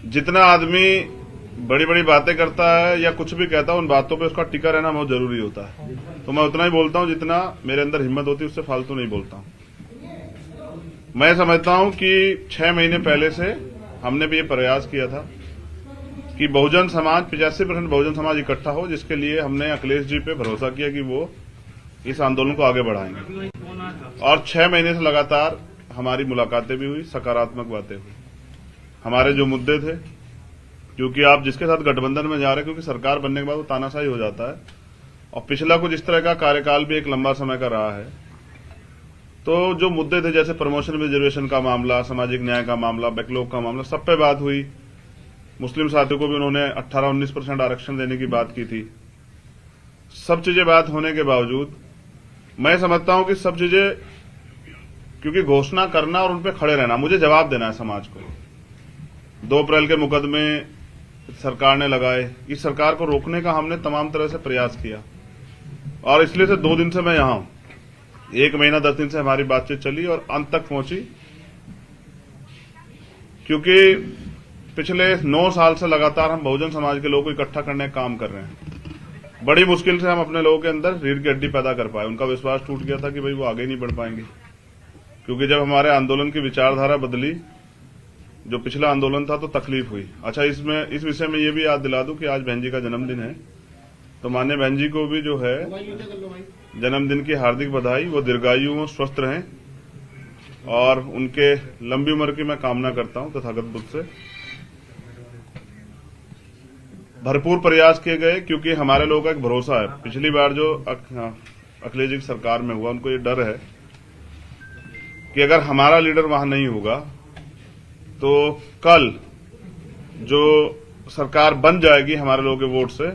जितना आदमी बड़ी बड़ी बातें करता है या कुछ भी कहता है, उन बातों पे उसका टिका रहना बहुत जरूरी होता है। तो मैं उतना ही बोलता हूं जितना मेरे अंदर हिम्मत होती है, उससे फालतू नहीं बोलता हूं। मैं समझता हूं कि 6 महीने पहले से हमने भी ये प्रयास किया था कि बहुजन समाज 85% बहुजन समाज इकट्ठा हो, जिसके लिए हमने अखिलेश जी पे भरोसा किया कि वो इस आंदोलन को आगे बढ़ाएंगे। और 6 महीने से लगातार हमारी मुलाकातें भी हुई, सकारात्मक बातें हुई। हमारे जो मुद्दे थे, क्योंकि आप जिसके साथ गठबंधन में जा रहे हैं, क्योंकि सरकार बनने के बाद वो तानाशाही हो जाता है, और पिछला कुछ इस तरह का कार्यकाल भी एक लंबा समय का रहा है। तो जो मुद्दे थे, जैसे प्रमोशन रिजर्वेशन का मामला, सामाजिक न्याय का मामला, बैकलॉग का मामला, सब पे बात हुई। मुस्लिम साथियों को भी उन्होंने 18-19% आरक्षण देने की बात की थी। सब चीजें बात होने के बावजूद मैं समझता हूं कि सब चीजें, क्योंकि घोषणा करना और उन पे खड़े रहना, मुझे जवाब देना है समाज को। 2 अप्रैल के मुकदमे सरकार ने लगाए, इस सरकार को रोकने का हमने तमाम तरह से प्रयास किया, और इसलिए से 2 दिन से मैं यहां हूं। 1 महीना 10 दिन से हमारी बातचीत चली और अंत तक पहुंची, क्योंकि पिछले 9 साल से लगातार हम बहुजन समाज के लोगों को इकट्ठा करने का काम कर रहे हैं। बड़ी मुश्किल से हम अपने लोगों के अंदर रीढ़ की हड्डी पैदा कर पाए। उनका विश्वास टूट गया था कि भाई वो आगे नहीं बढ़ पाएंगे, क्योंकि जब हमारे आंदोलन की विचारधारा बदली, जो पिछला आंदोलन था, तो तकलीफ हुई। अच्छा, इस विषय में ये भी याद दिला दूं कि आज बहन जी का जन्मदिन है, तो माननीय बहन जी को भी जो है जन्मदिन की हार्दिक बधाई। वो दीर्घायु हो, स्वस्थ रहें, और उनके लंबी उम्र की मैं कामना करता हूं तथागत बुद्ध से। भरपूर प्रयास किए गए, क्योंकि हमारे लोगों का एक भरोसा है। पिछली बार जो अखिलेश जी की सरकार में हुआ, उनको ये डर है कि अगर हमारा लीडर वहां नहीं होगा तो कल जो सरकार बन जाएगी हमारे लोगों के वोट से,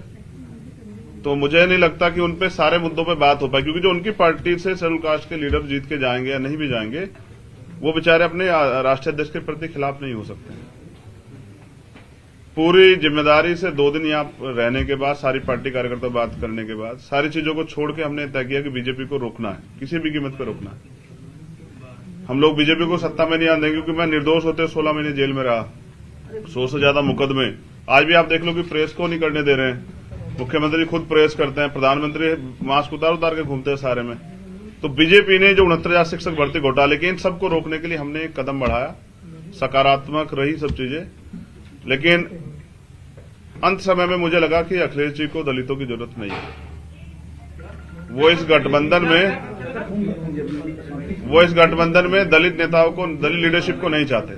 तो मुझे नहीं लगता कि उनपे सारे मुद्दों पे बात हो पाए, क्योंकि जो उनकी पार्टी से शेड्यूल कास्ट के लीडर जीत के जाएंगे या नहीं भी जाएंगे, वो बेचारे अपने राष्ट्रीय अध्यक्ष के प्रति खिलाफ नहीं हो सकते हैं। पूरी जिम्मेदारी से 2 दिन यहाँ रहने के बाद, सारी पार्टी कार्यकर्ता बात करने के बाद, सारी चीजों को छोड़ के हमने तय किया कि बीजेपी को रोकना है, किसी भी कीमत पर रोकना है। हम लोग बीजेपी को सत्ता में नहीं आने देंगे, क्योंकि मैं निर्दोष होते 16 महीने जेल में रहा, 100 से ज्यादा मुकदमे। आज भी आप देख लो कि प्रेस को नहीं करने दे रहे हैं। मुख्यमंत्री खुद प्रेस करते हैं, प्रधानमंत्री मास्क उतार के घूमते हैं सारे में। तो बीजेपी ने जो 69,000 शिक्षक भर्ती घोटाले के, इन सबको रोकने के लिए हमने एक कदम बढ़ाया। सकारात्मक रही सब चीजें, लेकिन अंत समय में मुझे लगा कि अखिलेश जी को दलितों की जरूरत नहीं है। वो इस गठबंधन में दलित नेताओं को, दलित लीडरशिप को नहीं चाहते।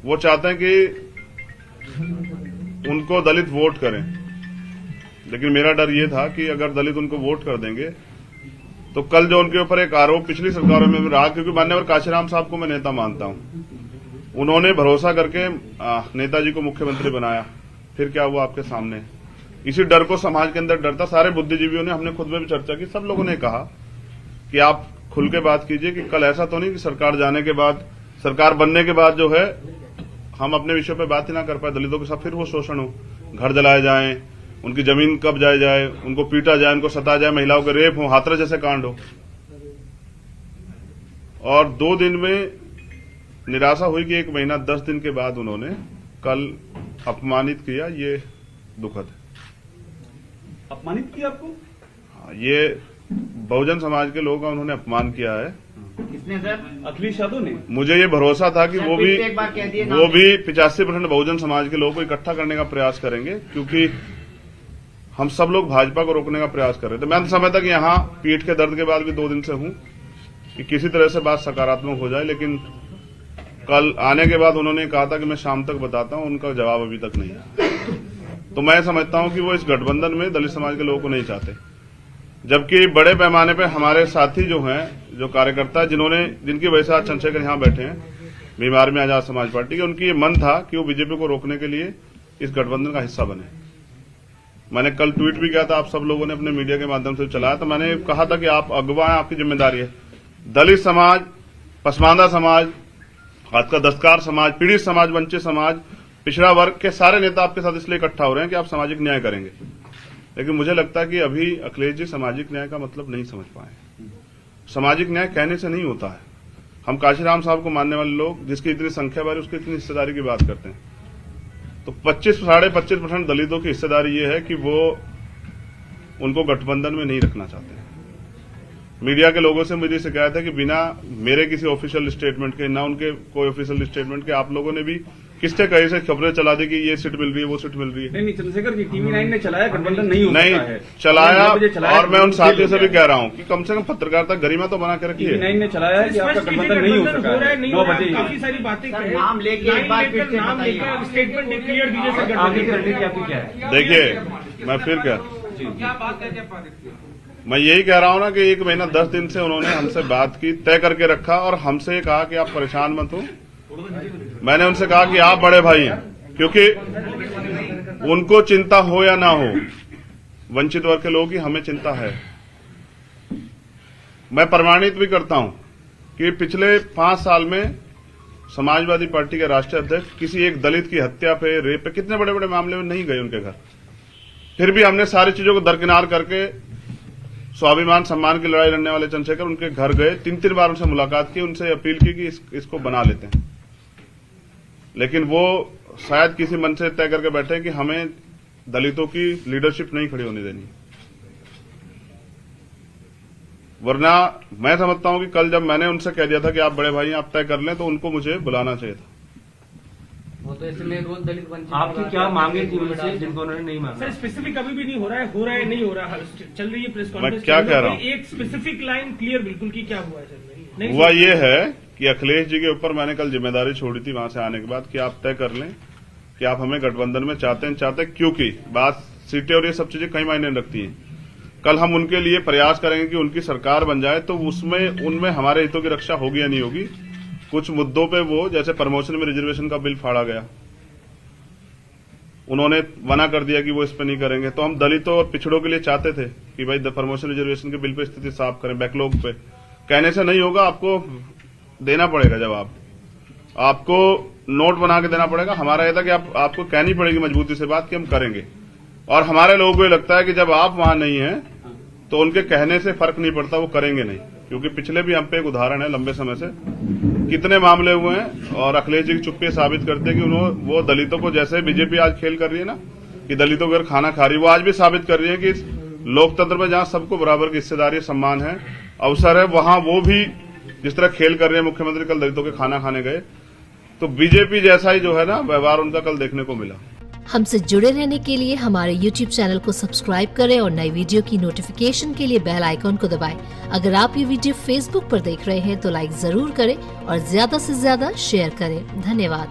वो चाहते हैं कि उनको दलित वोट करें, लेकिन मेरा डर ये था कि अगर दलित उनको वोट कर देंगे तो कल जो उनके ऊपर एक आरोप पिछली सरकारों में रहा, क्योंकि मान्यवर काशीराम साहब को मैं नेता मानता हूं, उन्होंने भरोसा करके नेताजी को मुख्यमंत्री बनाया, फिर क्या हुआ आपके सामने। इसी डर को समाज के अंदर डर था। सारे बुद्धिजीवियों ने, हमने खुद में भी चर्चा की, सब लोगों ने कहा कि आप खुल के बात कीजिए कि कल ऐसा तो नहीं कि सरकार जाने के बाद, सरकार बनने के बाद जो है हम अपने विषयों पे बात ही ना कर पाए, दलितों के साथ फिर वो शोषण हो, घर जलाए जाएं, उनकी जमीन कब्जाए जाए, उनको पीटा जाए, उनको सताया जाए, महिलाओं के रेप हो, हाथरस जैसे कांड हो। और 2 दिन में निराशा हुई कि 1 महीना 10 दिन के बाद उन्होंने कल अपमानित किया। ये दुखद है। अपमानित किया आपको? हाँ, ये बहुजन समाज के लोगों का उन्होंने अपमान किया है। किसने सर? अखिलेश यादव ने। मुझे ये भरोसा था कि वो भी 85% बहुजन समाज के लोगों को इकट्ठा करने का प्रयास करेंगे, क्योंकि हम सब लोग भाजपा को रोकने का प्रयास कर रहे थे। मैं समय तक यहाँ पीठ के दर्द के बाद भी 2 दिन से हूं कि किसी तरह से बात सकारात्मक हो जाए, लेकिन कल आने के बाद उन्होंने कहा था कि मैं शाम तक बताता हूं, उनका जवाब अभी तक नहीं आया। तो मैं समझता हूं कि वो इस गठबंधन में दलित समाज के लोगों को नहीं चाहते, जबकि बड़े पैमाने पे हमारे साथी जो हैं, जो कार्यकर्ता, जिनकी वजह से आज चंद्रशेखर यहां बैठे हैं, बीमार में आजाद समाज पार्टी के, उनकी ये मन था कि वो बीजेपी को रोकने के लिए इस गठबंधन का हिस्सा बने। मैंने कल ट्वीट भी किया था, आप सब लोगों ने अपने मीडिया के माध्यम से चलाया, तो मैंने कहा था कि आप अगुवा हैं, आपकी जिम्मेदारी है। दलित समाज, पसमानदा समाज, आपका दस्तकार समाज, पीड़ित समाज, वंचित समाज, पिछड़ा वर्ग के सारे नेता आपके साथ इसलिए इकट्ठा हो रहे हैं कि आप सामाजिक न्याय करेंगे। लेकिन मुझे लगता है कि अभी अखिलेश जी सामाजिक न्याय का मतलब नहीं समझ पाए। सामाजिक न्याय कहने से नहीं होता है। हम काशीराम साहब को मानने वाले लोग, जिसकी इतनी संख्या बारी उसकी इतनी हिस्सेदारी की बात करते हैं। तो 25-25% दलितों की हिस्सेदारी ये है कि वो उनको गठबंधन में नहीं रखना चाहते। मीडिया के लोगों से मुझे शिकायत है कि बिना मेरे किसी ऑफिशियल स्टेटमेंट के, ना उनके कोई ऑफिशियल स्टेटमेंट के, आप लोगों ने भी किससे कहीं से खबरें चला दी कि ये सीट मिल रही है, वो सीट मिल रही है। नहीं चंद्रशेखर जी, TV9 ने चलाया, गठबंधन नहीं हो सकता है। नहीं चलाया, और मैं उन साथियों से भी कह रहा हूँ कि कम से कम पत्रकारिता गरिमा तो बना के रखिए। TV9 ने चलाया है कि आपका गठबंधन नहीं हो सका है 9 बजे। काफी सारी बातें करें, नाम लेके एक बार फिर से नाम बताइए। लेकर स्टेटमेंट क्लियर दीजिए सर। आगे की रणनीति आपकी क्या है? देखिए, मैं फिर क्या बात है, मैं यही कह रहा हूं ना कि 1 महीना 10 दिन से उन्होंने हमसे बात की, तय करके रखा, और हमसे ये कहा कि आप परेशान मत हो। मैंने उनसे कहा कि आप बड़े भाई हैं, क्योंकि उनको चिंता हो या ना हो, वंचित वर्ग के लोगों की हमें चिंता है। मैं प्रमाणित भी करता हूं कि पिछले 5 साल में समाजवादी पार्टी के राष्ट्रीय अध्यक्ष किसी एक दलित की हत्या पे, रेप पे, कितने बड़े बड़े मामले में नहीं गए उनके घर। फिर भी हमने सारी चीजों को दरकिनार करके स्वाभिमान सम्मान की लड़ाई लड़ने वाले चंद्रशेखर उनके घर गए, 3-3 बार उनसे मुलाकात की, उनसे अपील की कि इसको बना लेते हैं। लेकिन वो शायद किसी मन से तय करके बैठे कि हमें दलितों की लीडरशिप नहीं खड़ी होने देनी। वरना मैं समझता हूं कि कल जब मैंने उनसे कह दिया था कि आप बड़े भाई आप तय कर लें, तो उनको मुझे बुलाना चाहिए था। वो तो इसलिए रोज दलित वंचित। आपकी क्या मांगे थी उनसे जिनको उन्होंने नहीं मांगा? सर स्पेसिफिक अभी भी नहीं हो रहा है नहीं हो रहा है, चल रही है प्रेस मैं कॉन्फ्रेंस। क्या कह रहा हूं? एक स्पेसिफिक लाइन क्लियर बिल्कुल की क्या हुआ है सर? नहीं हुआ ये है कि अखिलेश जी के ऊपर मैंने कल जिम्मेदारी छोड़ी थी वहां से आने के बाद कि आप तय कर लें कि आप हमें गठबंधन में चाहते हैं, क्योंकि बात सीटें और ये सब चीजें कई मायने रखती हैं। कल हम उनके लिए प्रयास करेंगे कि उनकी सरकार बन जाए, तो उसमें उनमें हमारे हितों की रक्षा होगी या नहीं होगी। कुछ मुद्दों पे वो, जैसे प्रमोशन में रिजर्वेशन का बिल फाड़ा गया, उन्होंने मना कर दिया कि वो इस पे नहीं करेंगे। तो हम दलितों और पिछड़ों के लिए चाहते थे कि भाई प्रमोशन रिजर्वेशन के बिल पे स्थिति साफ करें, बैकलॉग पे। कहने से नहीं होगा, आपको देना पड़ेगा जवाब, आपको नोट बना के देना पड़ेगा। हमारा यह था कि आपको कहनी पड़ेगी मजबूती से बात कि हम करेंगे। और हमारे लोगों को ये लगता है कि जब आप वहां नहीं हैं तो उनके कहने से फर्क नहीं पड़ता, वो करेंगे नहीं। क्योंकि पिछले भी हम पे एक उदाहरण है, लंबे समय से कितने मामले हुए हैं, और अखिलेश जी की चुप्पी साबित करते हैं कि वो दलितों को, जैसे बीजेपी आज खेल कर रही है ना कि दलितों के घर खाना खा रही है, वो आज भी साबित कर रही है कि लोकतंत्र में जहां सबको बराबर की हिस्सेदारी, सम्मान है, अवसर है, वहां वो भी जिस तरह खेल कर रहे हैं। मुख्यमंत्री कल दलितों के खाना खाने गए, तो बीजेपी जैसा ही जो है ना व्यवहार उनका कल देखने को मिला। हमसे जुड़े रहने के लिए हमारे YouTube चैनल को सब्सक्राइब करें और नई वीडियो की नोटिफिकेशन के लिए बेल आइकॉन को दबाएं। अगर आप ये वीडियो Facebook पर देख रहे हैं तो लाइक जरूर करें और ज्यादा से ज्यादा शेयर करें। धन्यवाद।